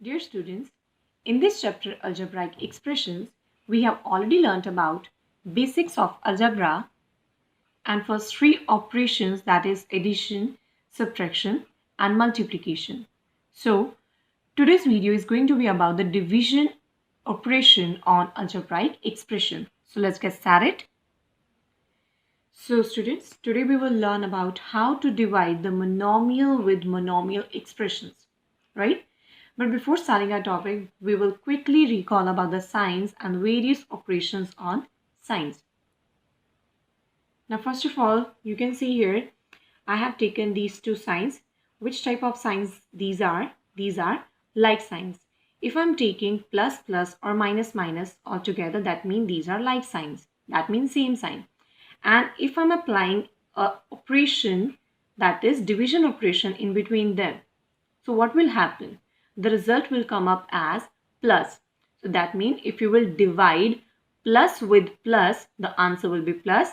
Dear students, in this chapter Algebraic Expressions, we have already learnt about basics of algebra and first three operations, that is addition, subtraction and multiplication. So today's video is going to be about the division operation on algebraic expression. So let's get started. So students, today we will learn about how to divide the monomial with monomial expressions, right? But before starting our topic, we will quickly recall about the signs and various operations on signs. Now, first of all, you can see here, I have taken these two signs. Which type of signs these are? These are like signs. If I'm taking plus plus or minus minus altogether, that means these are like signs. That means same sign. And if I'm applying a operation, that is division operation in between them, so what will happen? The result will come up as plus. So that means if you will divide plus with plus, the answer will be plus.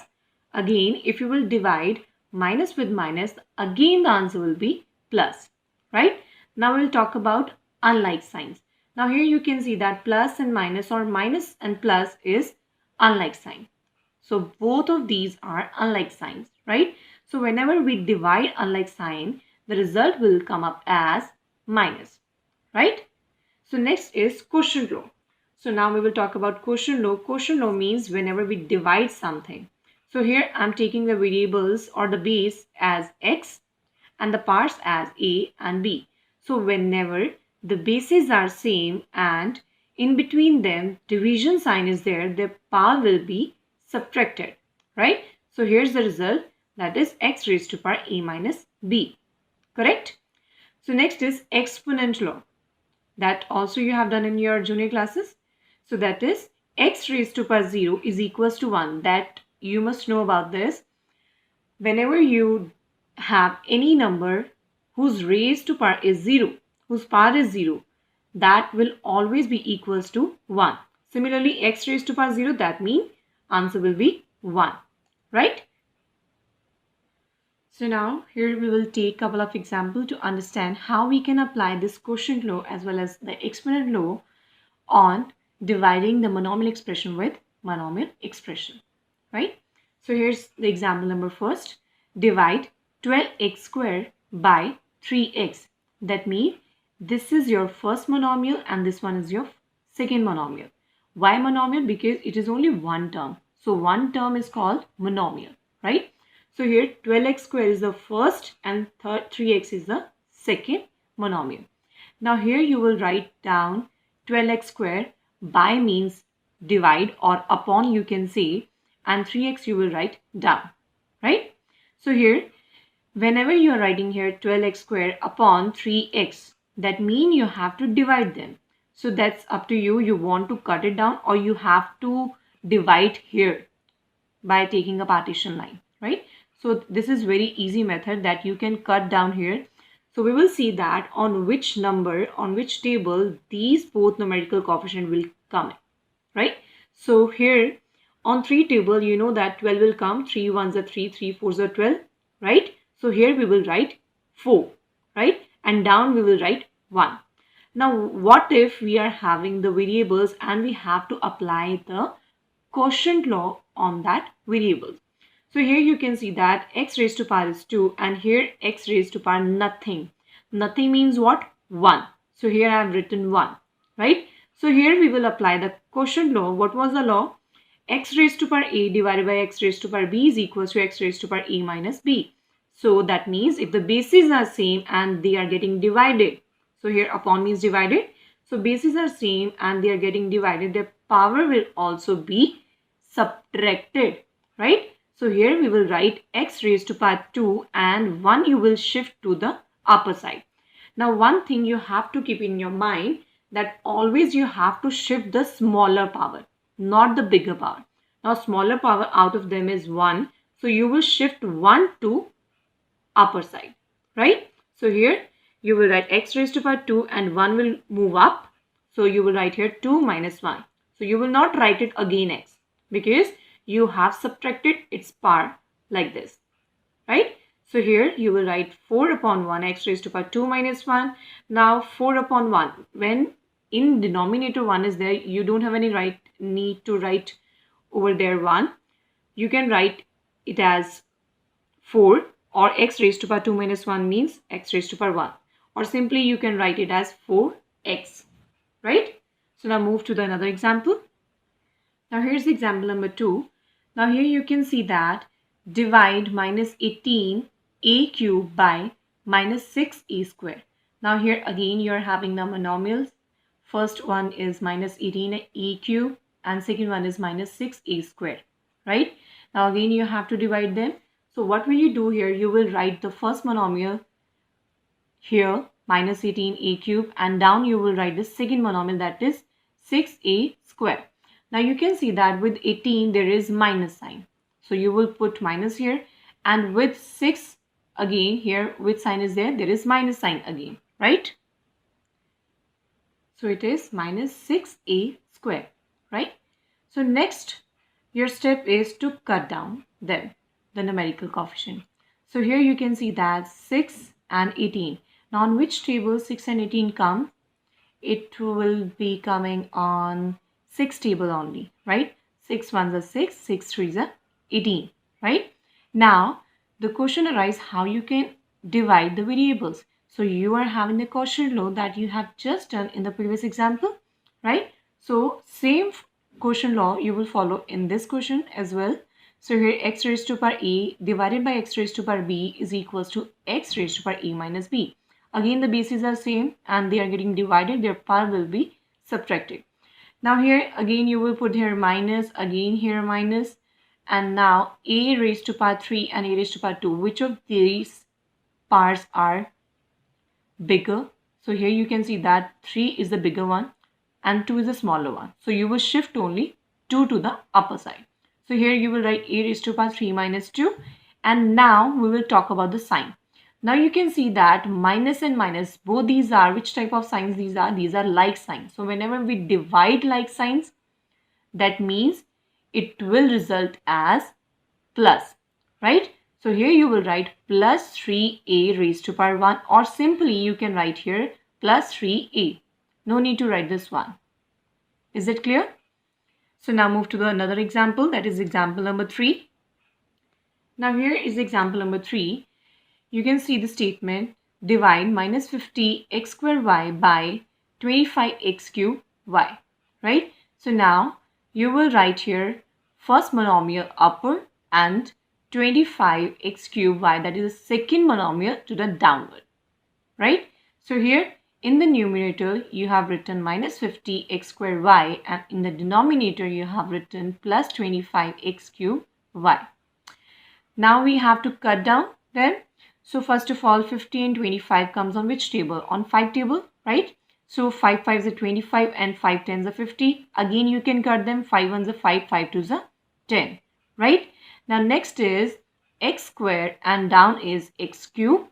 Again, if you will divide minus with minus, again the answer will be plus, right? Now we'll talk about unlike signs. Now here you can see that plus and minus or minus and plus is unlike sign. So both of these are unlike signs, right? So whenever we divide unlike sign, the result will come up as minus, right? So next is quotient law. So now we will talk about quotient law. Quotient law means whenever we divide something. So here I'm taking the variables or the base as x and the parts as a and b. So whenever the bases are same and in between them division sign is there, the power will be subtracted, right? So here's the result, that is x raised to power a minus b, correct? So next is exponent law, that also you have done in your junior classes. So that is x raised to power 0 is equals to 1. That you must know about this. Whenever you have any number whose raised to power is 0, whose power is 0, that will always be equals to 1. Similarly, x raised to power 0, that means answer will be 1, right? So now here we will take a couple of examples to understand how we can apply this quotient law as well as the exponent law on dividing the monomial expression with monomial expression, right? So here's the example number first. Divide 12x squared by 3x. That means this is your first monomial and this one is your second monomial. Why monomial? Because it is only one term. So one term is called monomial, right? So here 12x squared is the first and 3x is the second monomial. Now here you will write down 12x squared, by means divide or upon you can say, and 3x you will write down, right? So here whenever you are writing here 12x squared upon 3x, that means you have to divide them. So that's up to you. You want to cut it down or you have to divide here by taking a partition line, right? So this is very easy method that you can cut down here. So we will see that on which number, on which table these both numerical coefficient will come in, right? So here on 3 table, you know that 12 will come, 3 1s are 3, 3 4s are 12, right? So here we will write 4, right? And down we will write 1. Now what if we are having the variables and we have to apply the quotient law on that variable? So here you can see that x raised to power is 2 and here x raised to power nothing. Nothing means what? 1. So here I have written 1, right? So here we will apply the quotient law. What was the law? X raised to power a divided by x raised to power b is equals to x raised to power a minus b. So that means if the bases are same and they are getting divided, so here upon means divided. So bases are same and they are getting divided, their power will also be subtracted, right? So here we will write x raised to power 2 and 1 you will shift to the upper side. Now one thing you have to keep in your mind, that always you have to shift the smaller power, not the bigger power. Now smaller power out of them is 1. So you will shift 1 to upper side, right? So here you will write x raised to power 2 and 1 will move up. So you will write here 2 minus 1. So you will not write it again x because you have subtracted its power like this, right? So here you will write 4 upon 1 x raised to power 2 minus 1. Now 4 upon 1. When in denominator 1 is there, you don't have any need to write over there 1. You can write it as 4, or x raised to power 2 minus 1 means x raised to power 1. Or simply you can write it as 4x. Right? So now move to the another example. Now here's example number 2. Now here you can see that divide minus 18 a cube by minus 6a square. Now here again you are having the monomials. First one is minus 18 a cube and second one is minus 6a square. Right? Now again you have to divide them. So what will you do here? You will write the first monomial here minus 18a cube, and down you will write the second monomial, that is 6a square. Now you can see that with 18 there is minus sign. So you will put minus here, and with 6 again here which sign is there? There is minus sign again, right? So it is minus 6a square, right? So next your step is to cut down then the numerical coefficient. So here you can see that 6 and 18. Now on which table 6 and 18 come? It will be coming on 6 table only, right? 6 ones are 6, 6 threes are 18, right? Now the question arises how you can divide the variables. So you are having the quotient law that you have just done in the previous example, right? So same quotient law you will follow in this question as well. So here x raised to power a divided by x raised to power b is equals to x raised to power a minus b. Again the bases are same and they are getting divided, their power will be subtracted. Now here again you will put here minus, again here minus, and now a raised to power 3 and a raised to power 2. Which of these powers are bigger? So here you can see that 3 is the bigger one and 2 is the smaller one. So you will shift only 2 to the upper side. So here you will write a raised to power 3 minus 2, and now we will talk about the sign. Now you can see that minus and minus, both these are, which type of signs these are? These are like signs. So whenever we divide like signs, that means it will result as plus, right? So here you will write plus 3a raised to power 1, or simply you can write here plus 3a. No need to write this one. Is it clear? So now move to the another example, that is example number 3. Now here is example number 3. You can see the statement divide minus 50 x square y by 25 x cube y, right? So now you will write here first monomial upper and 25 x cube y, that is the second monomial to the downward, right? So here in the numerator you have written minus 50 x square y, and in the denominator you have written plus 25 x cube y. Now we have to cut down then. So first of all 50 and 25 comes on which table? On 5 table, right? So 5 5s are 25 and 5 10s are 50. Again you can cut them, 5 1s are 5, 5 2s are 10, right? Now next is x square and down is x cube.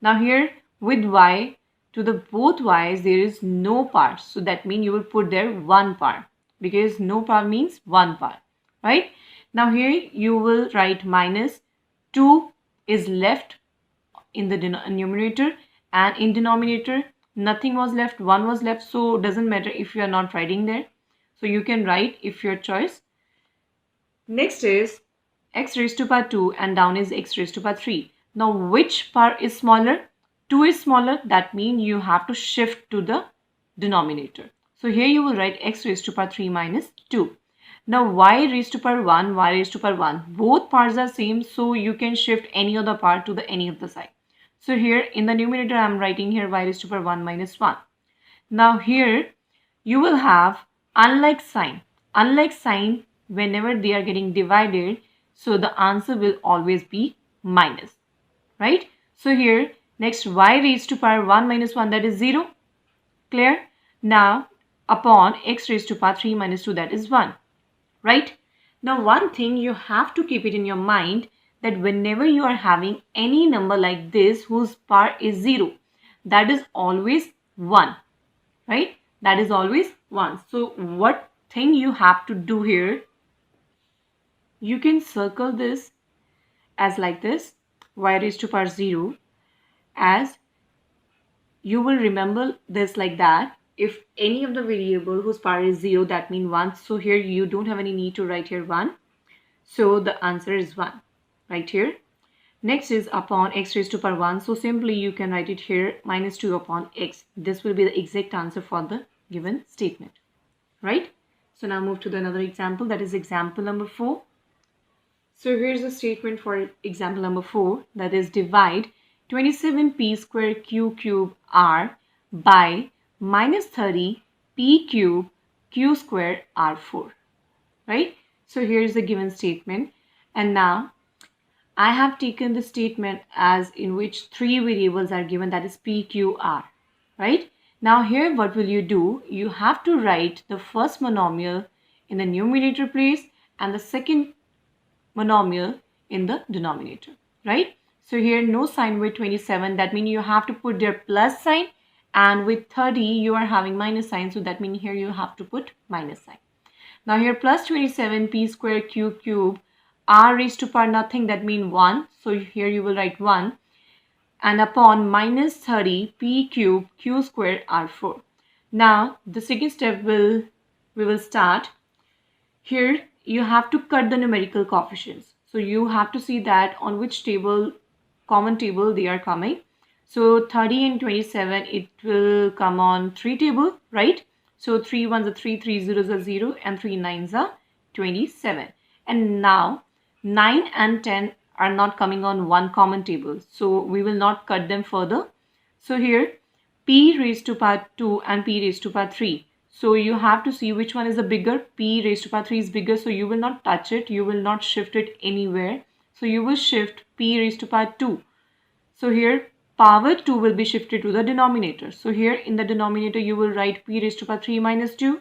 Now here with y, to the both y's there is no part. So that means you will put there one part, because no part means one part, right? Now here you will write minus 2 is left in the numerator, and in denominator nothing was left, 1 was left. So doesn't matter if you are not writing there. So you can write if your choice. Next is x raised to power 2 and down is x raised to power 3. Now which part is smaller? 2 is smaller, that means you have to shift to the denominator. So here you will write x raised to power 3 minus 2. Now y raised to power 1, y raised to power 1. Both parts are same, so you can shift any other part to the any of the side. So here in the numerator I am writing here y raised to power 1 minus 1. Now here you will have unlike sign. Unlike sign, whenever they are getting divided, so the answer will always be minus, right? So here next y raised to power 1 minus 1, that is 0. Clear? Now upon x raised to power 3 minus 2, that is 1. Right? Now one thing you have to keep it in your mind, that whenever you are having any number like this whose power is 0, that is always 1, right? That is always 1. So what thing you have to do here, you can circle this as like this, y raised to power 0, as you will remember this like that. If any of the variable whose power is 0, that means 1. So here you don't have any need to write here 1. So the answer is 1 right here. Next is upon x raised to power 1. So simply you can write it here minus 2 upon x. This will be the exact answer for the given statement, right? So now move to the another example, that is example number 4. So here's a statement for example number 4, that is divide 27p square q cube r by minus 30 p cube q square r4, right? So here's the given statement, and now I have taken the statement as in which 3 variables are given, that is p, q, r, right? Now here what will you do? You have to write the first monomial in the numerator place and the second monomial in the denominator, right? So here no sign with 27, that means you have to put their plus sign, and with 30 you are having minus sign, so that means here you have to put minus sign. Now here plus 27 p square q cube r raised to power nothing, that means 1. So here you will write 1, and upon minus 30 p cube q square r4. Now the second step we will start. Here you have to cut the numerical coefficients. So you have to see that on which table, common table they are coming. So 30 and 27, it will come on 3 table, right? So 3 ones are 3, 3 zeros are 0, and 3 nines are 27. And now 9 and 10 are not coming on one common table. So we will not cut them further. So here p raised to power 2 and p raised to power 3. So you have to see which one is the bigger. P raised to power 3 is bigger, so you will not touch it. You will not shift it anywhere. So you will shift p raised to power 2. So here power 2 will be shifted to the denominator. So here in the denominator you will write p raised to power 3 minus 2.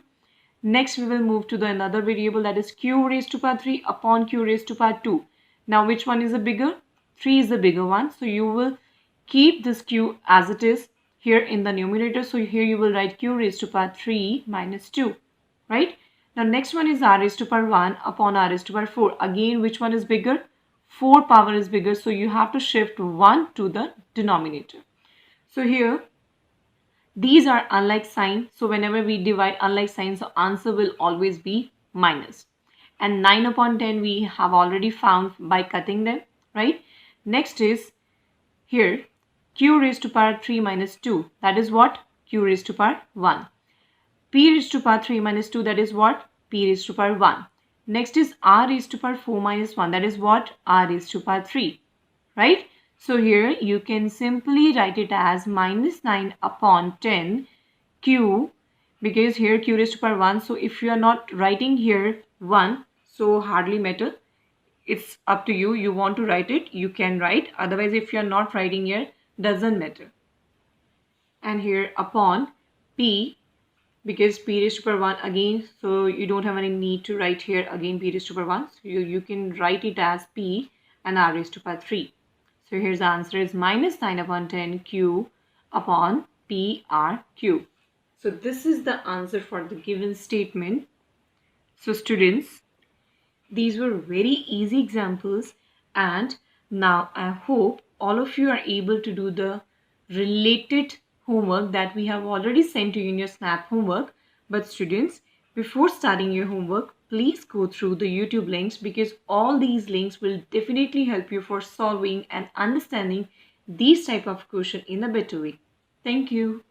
Next we will move to the another variable, that is q raised to power 3 upon q raised to power 2. Now which one is the bigger? 3 is the bigger one. So you will keep this q as it is here in the numerator. So here you will write q raised to power 3 minus 2, right? Now next one is r raised to power 1 upon r raised to power 4. Again, which one is bigger? 4 power is bigger, so you have to shift 1 to the denominator. So here these are unlike sign, so whenever we divide unlike signs, the answer will always be minus. And 9 upon 10 we have already found by cutting them, right? Next is here q raised to power 3 minus 2, that is what? Q raised to power 1. P raised to power 3 minus 2, that is what? P raised to power 1. Next is r raised to power 4 minus 1, that is what? R raised to power 3, right? So here you can simply write it as minus 9 upon 10 q, because here q raised to power 1. So if you are not writing here 1, so hardly matter. It's up to you. You want to write it, you can write. Otherwise, if you are not writing here, doesn't matter. And here upon p, because p raised to power 1 again, so you don't have any need to write here again p raised to power 1. So you can write it as p and r raised to power 3. So here's the answer is minus 9 upon 10 q upon p r q. So this is the answer for the given statement. So students, these were very easy examples, and now I hope all of you are able to do the related homework that we have already sent to you in your SNAP homework. But students, before starting your homework, please go through the YouTube links, because all these links will definitely help you for solving and understanding these type of questions in a better way. Thank you.